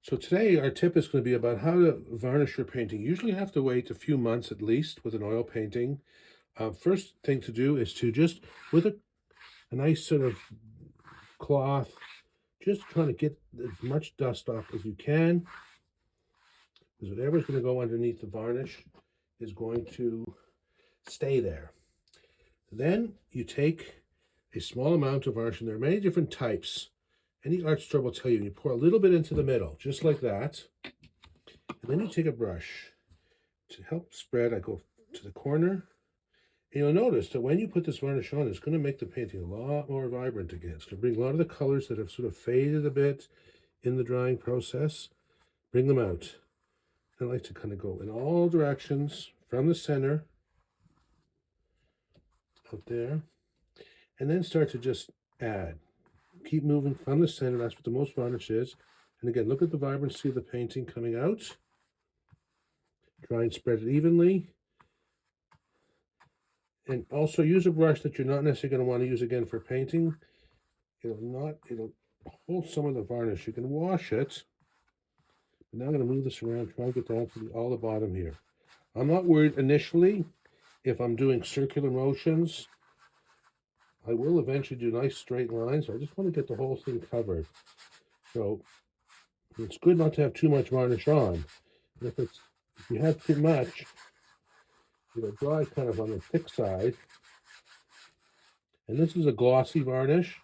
So today our tip is going to be about how to varnish your painting. You usually have to wait a few months at least with an oil painting. First thing to do is to just, with a nice sort of cloth, just trying to get as much dust off as you can, because whatever's going to go underneath the varnish is going to stay there. Then you take a small amount of varnish, and there are many different types. Any art store will tell you, you pour a little bit into the middle, just like that. And then you take a brush to help spread. I go to the corner. And you'll notice that when you put this varnish on, it's going to make the painting a lot more vibrant again. It's going to bring a lot of the colors that have sort of faded a bit in the drying process, bring them out. I like to kind of go in all directions from the center out there, and then start to just add. Keep moving from the center. That's what the most varnish is. And again, look at the vibrancy of the painting coming out. Try and spread it evenly. And also use a brush that you're not necessarily going to want to use again for painting. It'll hold some of the varnish. You can wash it. But now I'm going to move this around, try and get down to all the bottom here. I'm not worried initially if I'm doing circular motions. I will eventually do nice straight lines. I just want to get the whole thing covered. So it's good not to have too much varnish on. If you have too much, it'll dry kind of on the thick side. And this is a glossy varnish.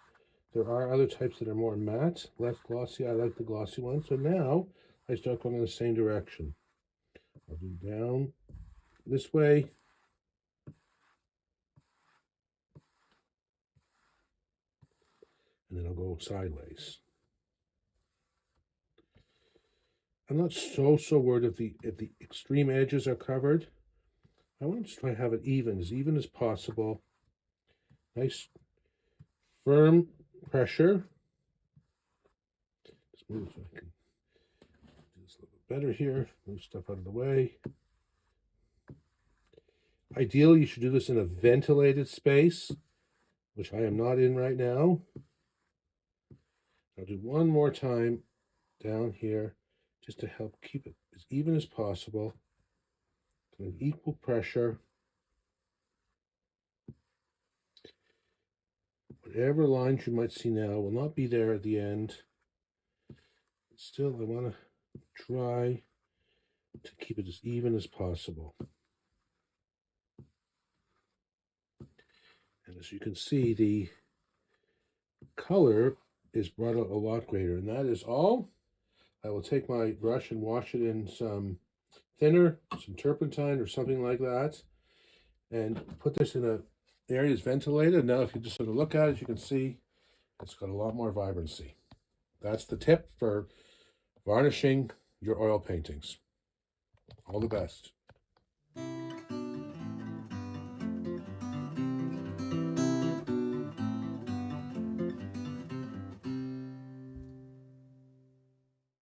There are other types that are more matte, less glossy. I like the glossy one. So now I start going in the same direction. I'll do down this way. And then I'll go sideways. I'm not so worried if the extreme edges are covered. I want to just try to have it even as possible. Nice, firm pressure. Just move so I can do this a little bit better here. Move stuff out of the way. Ideally, you should do this in a ventilated space, which I am not in right now. I'll do one more time down here just to help keep it as even as possible. An equal pressure. Whatever lines you might see now will not be there at the end. Still, I want to try to keep it as even as possible. And as you can see, the color is brought out a lot greater. And that is all. I will take my brush and wash it in some thinner, some turpentine or something like that, and put this in an area that's ventilated. Now if you just sort of look at it, you can see it's got a lot more vibrancy. That's the tip for varnishing your oil paintings. All the best.